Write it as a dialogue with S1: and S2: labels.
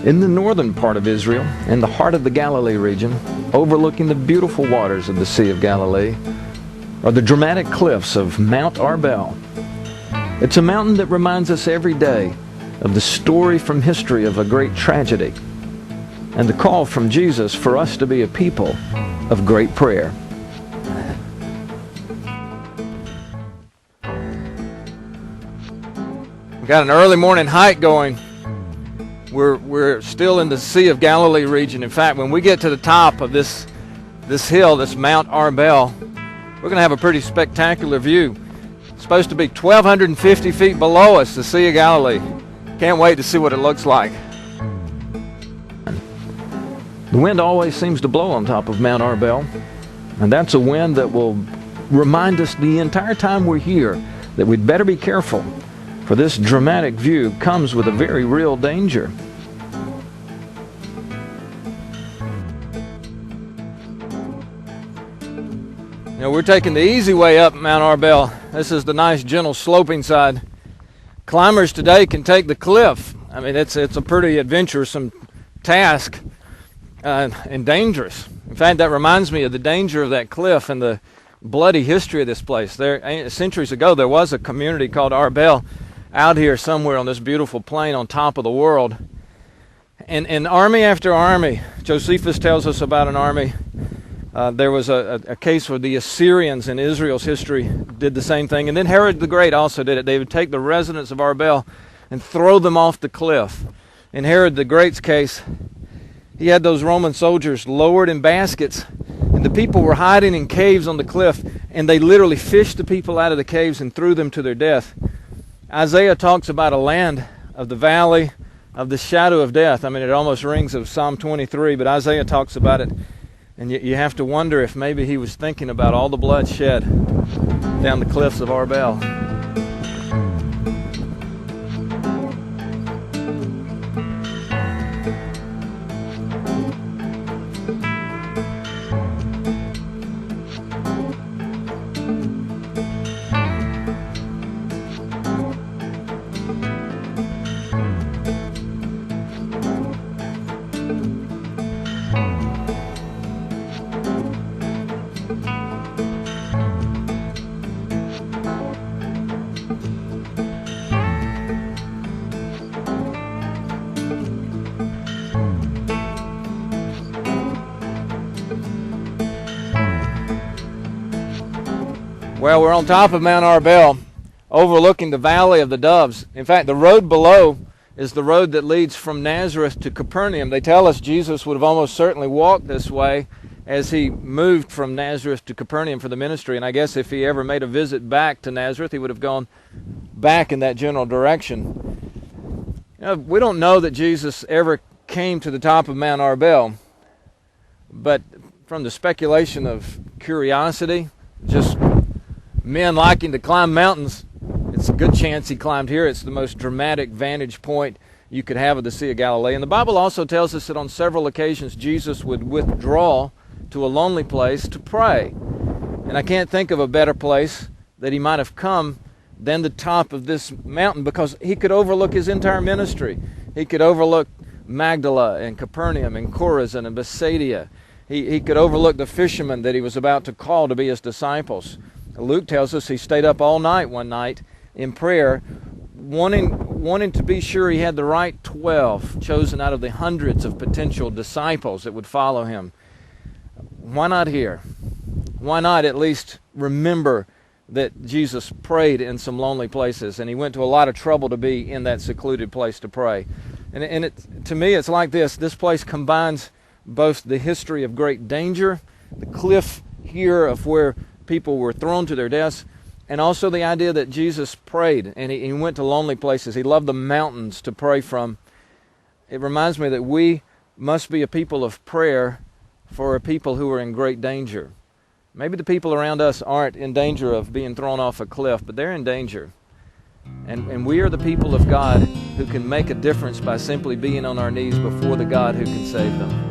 S1: In the northern part of Israel, in the heart of the Galilee region, overlooking the beautiful waters of the Sea of Galilee, are the dramatic cliffs of Mount Arbel. It's a mountain that reminds us every day of the story from history of a great tragedy and the call from Jesus for us to be a people of great prayer. We've got an early morning hike going. We're still in the Sea of Galilee region. In fact, when we get to the top of this hill, this Mount Arbel, we're going to have a pretty spectacular view. It's supposed to be 1,250 feet below us, the Sea of Galilee. Can't wait to see what it looks like. The wind always seems to blow on top of Mount Arbel, and that's a wind that will remind us the entire time we're here that we'd better be careful, for this dramatic view comes with a very real danger. You know, we're taking the easy way up Mount Arbel. This is the nice, gentle, sloping side. Climbers today can take the cliff. I mean, it's a pretty adventuresome task and dangerous. In fact, that reminds me of the danger of that cliff and the bloody history of this place. There, centuries ago, there was a community called Arbel out here somewhere on this beautiful plain on top of the world. And army after army, Josephus tells us about an army. There was a case where the Assyrians in Israel's history did the same thing. And then Herod the Great also did it. They would take the residents of Arbel and throw them off the cliff. In Herod the Great's case, he had those Roman soldiers lowered in baskets, and the people were hiding in caves on the cliff, and they literally fished the people out of the caves and threw them to their death. Isaiah talks about a land of the valley of the shadow of death. I mean, it almost rings of Psalm 23, but Isaiah talks about it. And you have to wonder if maybe he was thinking about all the blood shed down the cliffs of Arbel. Well, we're on top of Mount Arbel, overlooking the Valley of the Doves. In fact, the road below is the road that leads from Nazareth to Capernaum. They tell us Jesus would have almost certainly walked this way as he moved from Nazareth to Capernaum for the ministry. And I guess if he ever made a visit back to Nazareth, he would have gone back in that general direction. You know, we don't know that Jesus ever came to the top of Mount Arbel, but from the speculation of curiosity, just men liking to climb mountains, it's a good chance he climbed here. It's the most dramatic vantage point you could have of the Sea of Galilee. And the Bible also tells us that on several occasions Jesus would withdraw to a lonely place to pray. And I can't think of a better place that he might have come than the top of this mountain, because he could overlook his entire ministry. He could overlook Magdala and Capernaum and Chorazin and Bethsaida. He could overlook the fishermen that he was about to call to be his disciples. Luke tells us he stayed up all night one night in prayer, wanting to be sure he had the right 12 chosen out of the hundreds of potential disciples that would follow him. Why not here? Why not at least remember that Jesus prayed in some lonely places, and he went to a lot of trouble to be in that secluded place to pray? And to me, it's like this. This place combines both the history of great danger, the cliff here of where people were thrown to their deaths, and also the idea that Jesus prayed, and he went to lonely places. He loved the mountains to pray from. It reminds me that we must be a people of prayer for a people who are in great danger. Maybe the people around us aren't in danger of being thrown off a cliff, but they're in danger. And we are the people of God who can make a difference by simply being on our knees before the God who can save them.